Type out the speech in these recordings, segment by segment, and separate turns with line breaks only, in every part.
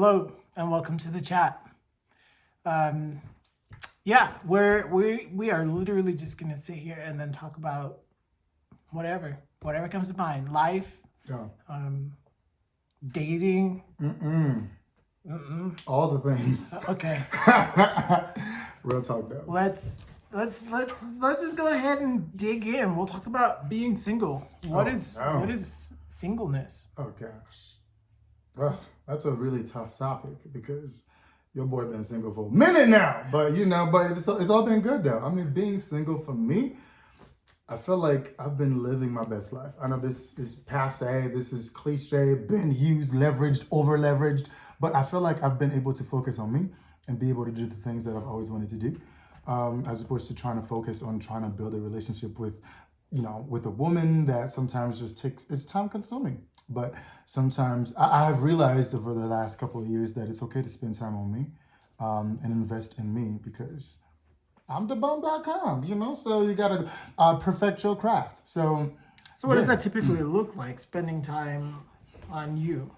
Hello and welcome to the chat. Yeah, we are literally just gonna sit here and then talk about whatever comes to mind. Life,
Yeah.
dating.
All the things.
Okay.
Real talk though.
Let's just go ahead and dig in. We'll talk about being single. What is singleness?
Oh gosh. Well, that's a really tough topic because your boy been single for a minute now. But it's all been good though. I mean, being single for me, I feel like I've been living my best life. I know this is passe, this is cliche, been used, leveraged, over leveraged, but I feel like I've been able to focus on me and be able to do the things that I've always wanted to do, as opposed to trying to focus on trying to build a relationship with a woman that sometimes just it's time consuming. But sometimes I have realized over the last couple of years that it's okay to spend time on me and invest in me because I'm thebum.com, so you gotta perfect your craft. So
what does that typically look like, spending time on you?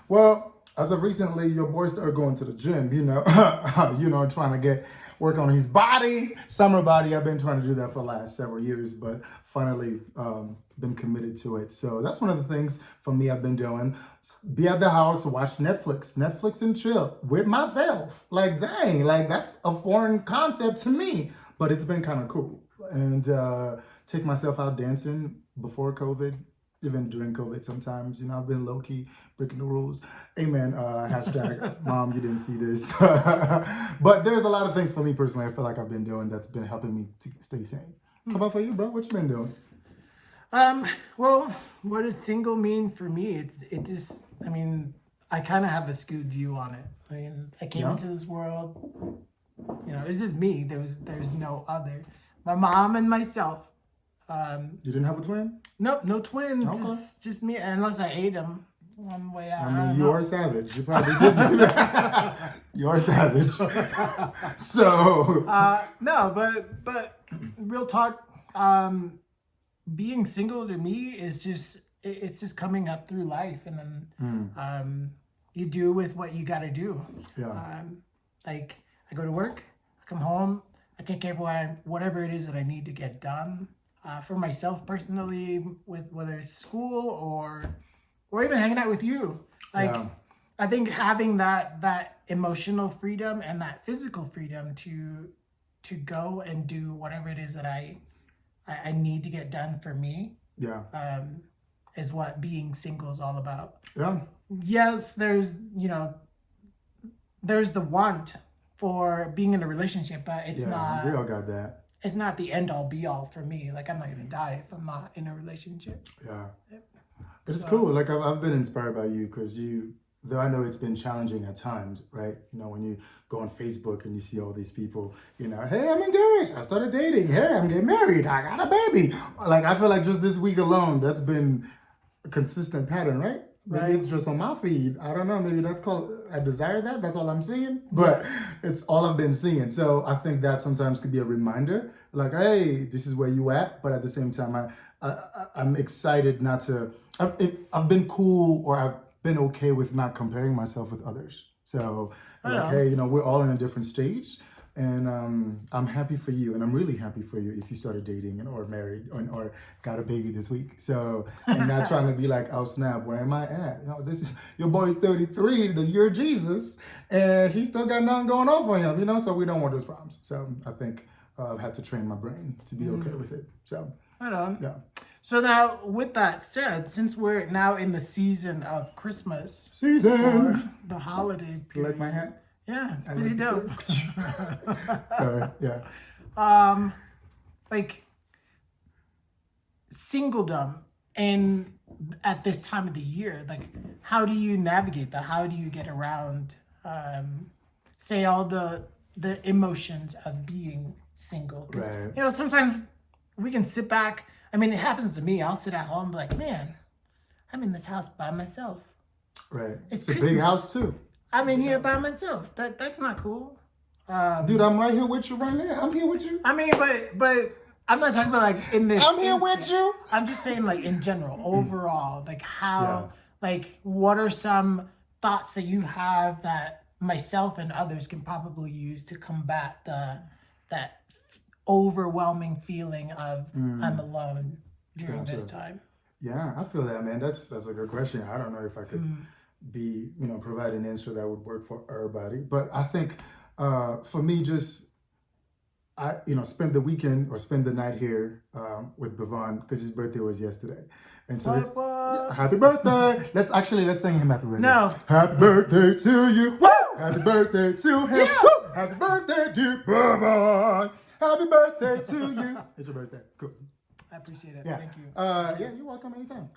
Well, as of recently, your boy started going to the gym, trying to work on his body, summer body. I've been trying to do that for the last several years, but finally been committed to it. So that's one of the things for me I've been doing. Be at the house, watch Netflix and chill with myself. Like, dang, like that's a foreign concept to me, but it's been kind of cool. And take myself out dancing before COVID. Even during COVID, sometimes, I've been low-key breaking the rules. Amen. Hashtag mom, you didn't see this. But there's a lot of things for me personally I feel like I've been doing that's been helping me to stay sane. How about for you, bro? What you been doing?
Well, what does single mean for me? I kind of have a skewed view on it. I mean, I came into this world, it's just me. There's no other. My mom and myself.
You didn't have a twin?
Nope, no twin.
Okay.
Just me, unless I ate him one way out.
I mean, you're savage. You probably did do that. You're savage. So.
No, but real talk. Being single to me is it's just coming up through life, and then you do with what you got to do.
Yeah.
Like I go to work, I come home, I take care of whatever it is that I need to get done. For myself personally, with whether it's school or even hanging out with you, I think having that emotional freedom and that physical freedom to go and do whatever it is that I need to get done for me, is what being single is all about.
Yeah.
Yes, there's the want for being in a relationship, but it's not.
We all got that.
It's not the end all be all for me. Like, I'm not gonna die if I'm not in a relationship.
Yeah. It's cool. Like, I've been inspired by you because though I know it's been challenging at times, right? When you go on Facebook and you see all these people, hey, I'm engaged. I started dating. Hey, I'm getting married. I got a baby. Like, I feel like just this week alone, that's been a consistent pattern, right? Maybe it's just on my feed. I don't know. Maybe that's called, I desire that. That's all I'm seeing. But it's all I've been seeing. So I think that sometimes could be a reminder. Like, hey, this is where you at. But at the same time, I'm excited not to. I've been cool, or I've been okay with not comparing myself with others. So, hey, we're all in a different stage. And I'm happy for you, and I'm really happy for you if you started dating or married or got a baby this week. So, and not trying to be like, oh snap, where am I at? Your boy's 33, the year of Jesus, and he still got nothing going on for him, so we don't want those problems. So I think I've had to train my brain to be okay with it. So,
right on.
Yeah.
So now, with that said, since we're now in the season of Christmas, or the holiday period.
You like my hat?
Yeah, it's pretty dope.
Sorry, yeah.
Like singledom, and at this time of the year, like, how do you navigate that? How do you get around, say, all the emotions of being single? Because sometimes we can sit back. I mean, it happens to me. I'll sit at home and be like, man, I'm in this house by myself.
Right. It's a big house too.
I'm in here by myself. That's not cool.
Dude, I'm right here with you right now. I'm here with you.
I mean, but I'm not talking about like in this.
I'm here with you.
I'm just saying, like, in general, overall, like how, like, what are some thoughts that you have that myself and others can probably use to combat that overwhelming feeling of I'm alone during this
Gotcha.
time?
Yeah, I feel that, man. That's a good question. I don't know if I could be, provide an answer that would work for everybody. But I think for me, just spend the weekend or spend the night here with Bavon because his birthday was yesterday, and so it's
What?
happy birthday. Let's sing him happy birthday.
No.
Happy birthday to you.
Woo!
Happy birthday to him.
Yeah.
Woo! Happy birthday, dear Bavon. Happy birthday to you. It's your birthday. Cool.
I appreciate it.
Yeah.
Thank you.
Yeah, you're welcome anytime.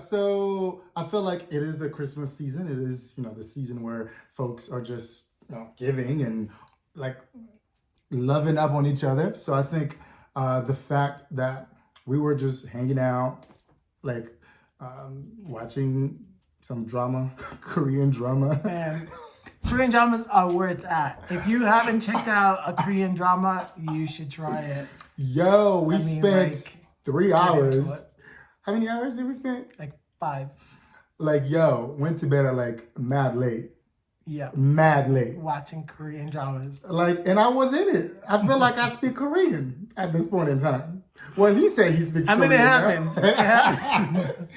So I feel like it is the Christmas season. It is, the season where folks are just, giving and like loving up on each other. So I think the fact that we were just hanging out, like watching some drama, Korean drama.
Man, Korean dramas are where it's at. If you haven't checked out a Korean drama, you should try it.
Yo, we spent 3 hours.
it.
How many hours did we spend?
Like 5.
Like, went to bed at like mad late.
Yeah.
Mad late.
Watching Korean dramas.
Like, and I was in it. I feel like I speak Korean at this point in time. Well, he said he speaks Korean.
It happens. It happens.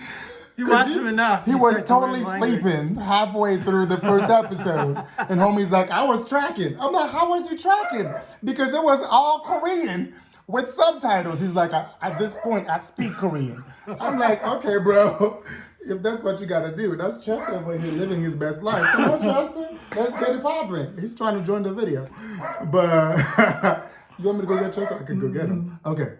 You watch him enough.
He was totally sleeping halfway through the first episode. And homie's like, I was tracking. I'm like, how was you tracking? Because it was all Korean with subtitles. He's like, at this point, I speak Korean. I'm like, okay, bro. If that's what you gotta do. That's Chester over here living his best life. Come on, Chester. Let's get it popping. He's trying to join the video. But you want me to go get Chester? I can go get him. Okay.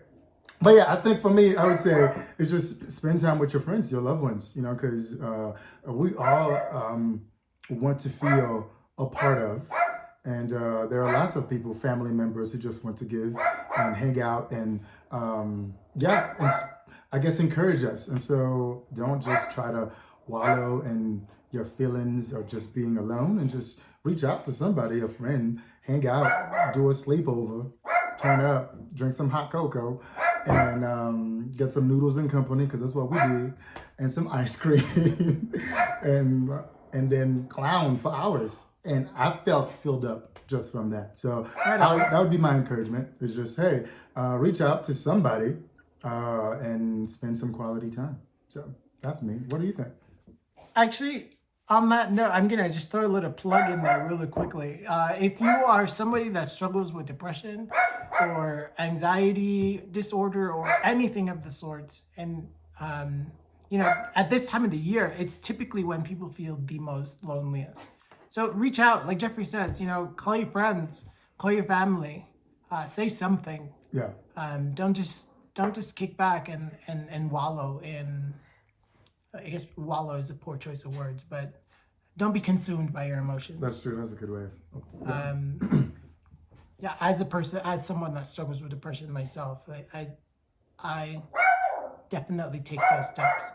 But yeah, I think for me, I would say it's just spend time with your friends, your loved ones, because we all want to feel a part of. And there are lots of people, family members, who just want to give and hang out and, I guess encourage us. And so don't just try to wallow in your feelings or just being alone, and just reach out to somebody, a friend, hang out, do a sleepover, turn up, drink some hot cocoa, and get some noodles and company, because that's what we did, and some ice cream, and then clown for hours. And I felt filled up just from that. So that would be my encouragement, is just, hey, reach out to somebody and spend some quality time. So that's me. What do you think?
Actually, on that note, I'm going to just throw a little plug in there really quickly. If you are somebody that struggles with depression or anxiety disorder or anything of the sorts, and, at this time of the year, it's typically when people feel the most loneliest. So reach out, like Jeffrey says, call your friends, call your family, say something.
Yeah.
Don't just kick back and wallow in, I guess wallow is a poor choice of words, but don't be consumed by your emotions.
That's true. That's a good way of...
As someone that struggles with depression myself, I definitely take those steps.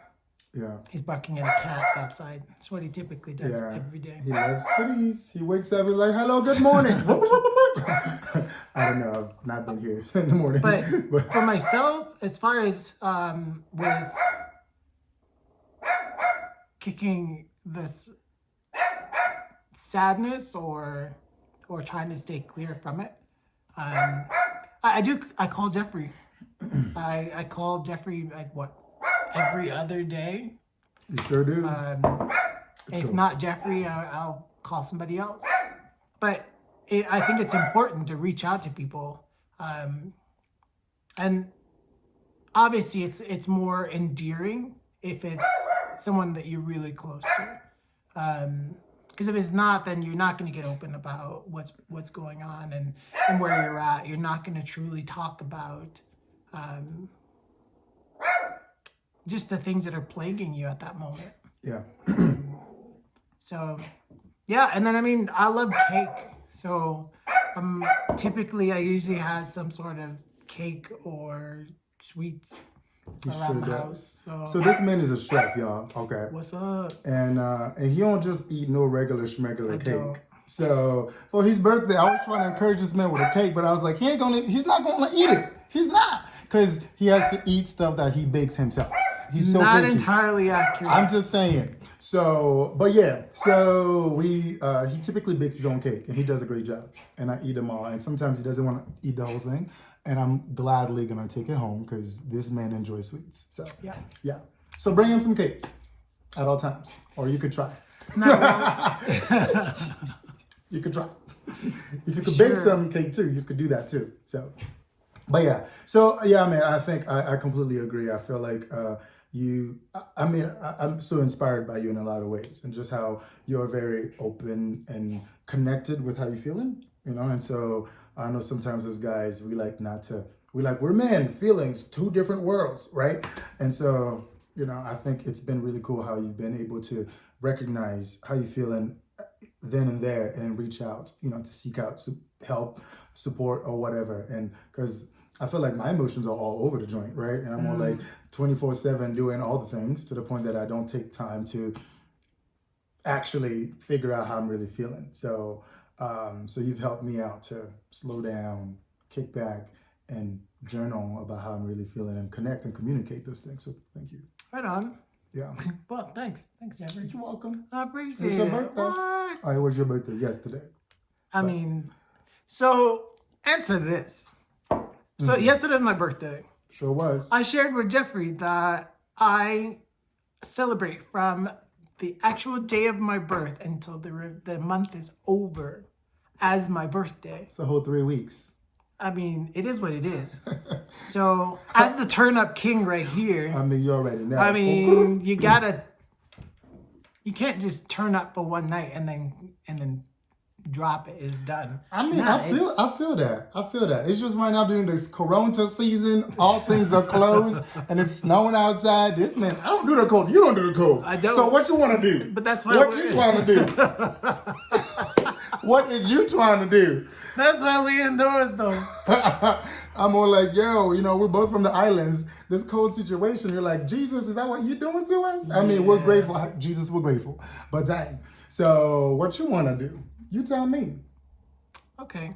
Yeah.
He's barking at a cat outside. That's what he typically does every day.
He loves kitties. He wakes up, he's like, hello, good morning. I don't know. I've not been here in the morning.
But for myself, as far as with kicking this sadness or trying to stay clear from it, I call Jeffrey. I call Jeffrey every other day.
You sure do.
If not Jeffrey, I'll call somebody else. But I think it's important to reach out to people, and obviously it's more endearing if it's someone that you're really close to. Because if it's not, then you're not going to get open about what's going on and where you're at. You're not going to truly talk about just the things that are plaguing you at that moment.
Yeah.
So, yeah, and then I love cake. So, typically I usually have some sort of cake or sweets around the house.
So this man is a chef, y'all. Okay.
What's up?
And he don't just eat no regular schmegular cake.
Don't.
So for his birthday, I was trying to encourage this man with a cake, but I was like, he's not gonna eat it. He's not, because he has to eat stuff that he bakes himself. He's so
not
picky.
entirely accurate.
I'm just saying. But yeah, so he typically bakes his own cake and he does a great job. And I eat them all. And sometimes he doesn't want to eat the whole thing. And I'm gladly gonna take it home because this man enjoys sweets. So yeah. So bring him some cake at all times. Or you could try. You could try. If you could bake some cake too, you could do that too. But yeah, man, I think I completely agree. I feel like I'm so inspired by you in a lot of ways, and just how you're very open and connected with how you're feeling, And so I know sometimes as guys, we're men, feelings, two different worlds, right? And so, I think it's been really cool how you've been able to recognize how you're feeling then and there and reach out, to seek out help, support, or whatever. And because I feel like my emotions are all over the joint, right? And I'm all like 24/7 doing all the things to the point that I don't take time to actually figure out how I'm really feeling. So, so you've helped me out to slow down, kick back, and journal about how I'm really feeling and connect and communicate those things. So thank you.
Right on.
Yeah.
Well, thanks, Jeffrey.
You're welcome.
I appreciate
It's
it.
your birthday.
What?
Oh, it was your birthday yesterday.
I mean, so answer this. So yesterday was my birthday.
Sure was.
I shared with Jeffrey that I celebrate from the actual day of my birth until the month is over as my birthday.
It's a whole 3 weeks.
I mean, it is what it is. So, as the turn up king right here.
I mean, you already know.
I mean, you can't just turn up for one night and then drop it. It's done.
I mean, I feel that. It's just right now during this Corona season, all things are closed and it's snowing outside. This man, I don't do the cold. You don't do the cold.
I don't.
So what you want to do?
But that's why.
What you trying to do? What is you trying to do?
That's why we indoors though.
I'm all like, yo, we're both from the islands. This cold situation. You're like, Jesus, is that what you're doing to us? I mean, we're grateful. Jesus, we're grateful. But dang. So what you want to do? You tell me.
Okay.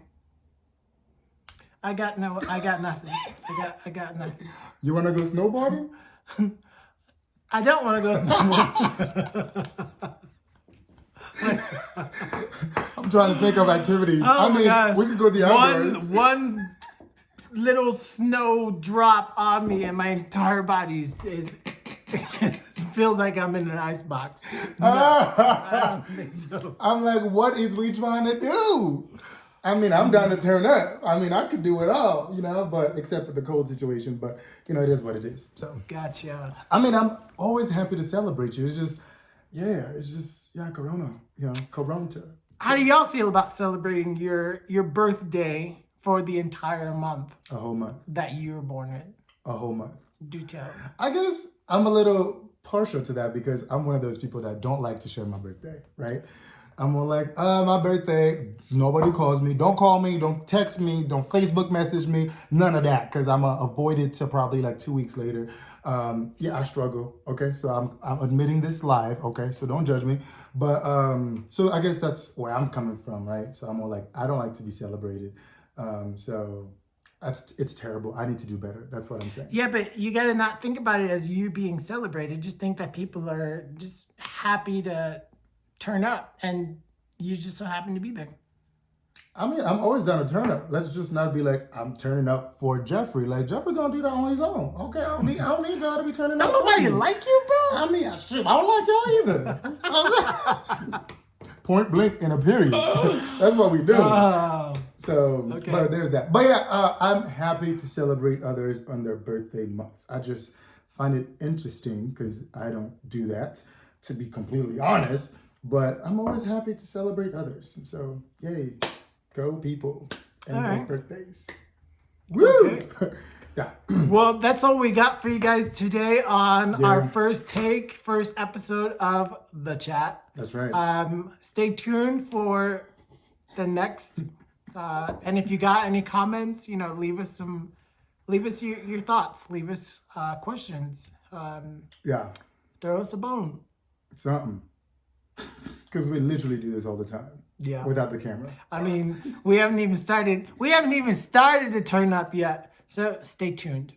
I got nothing. I got nothing.
You want to go snowboarding?
I don't want to go snowboarding.
I'm trying to think of activities.
Oh my gosh.
We could go to the outdoors.
One little snow drop on me and my entire body is feels like I'm in an ice box. No, I don't think so.
I'm like, what is we trying to do? I mean, I'm down to turn up. I mean, I could do it all, but except for the cold situation. But, it is what it is. So
Gotcha.
I mean, I'm always happy to celebrate you. It's just, Corona, Corona.
How do y'all feel about celebrating your birthday for the entire month?
A whole month.
That you were born in?
A whole month.
Do tell.
I guess I'm a little partial to that because I'm one of those people that don't like to share my birthday, right? I'm more like, my birthday, nobody calls me. Don't call me, don't text me, don't Facebook message me, none of that, because I'm avoid it till probably like 2 weeks later. I struggle, okay? So I'm admitting this live, okay? So don't judge me. But, so I guess that's where I'm coming from, right? So I'm more like, I don't like to be celebrated. So it's terrible. I need to do better. That's what I'm saying.
Yeah, but you got to not think about it as you being celebrated. Just think that people are just happy to turn up and you just so happen to be there.
I mean, I'm always down to turn up. Let's just not be like, I'm turning up for Jeffrey. Like, Jeffrey gonna do that on his own. Okay, I don't need y'all to be turning up.
Don't nobody like you, bro?
I mean, I don't like y'all either. Point blank in a period. That's what we do. So, okay. But there's that. But yeah, I'm happy to celebrate others on their birthday month. I just find it interesting because I don't do that, to be completely honest. But I'm always happy to celebrate others. So, yay. Go people and their birthdays. Woo!
Okay. Yeah. Well, that's all we got for you guys today on our first episode of The Chat.
That's right.
Stay tuned for the next. And if you got any comments, leave us your thoughts. Leave us questions. Throw us a bone.
Something. Because we literally do this all the time.
Yeah.
Without the camera.
I mean, we haven't even started to turn up yet. So stay tuned.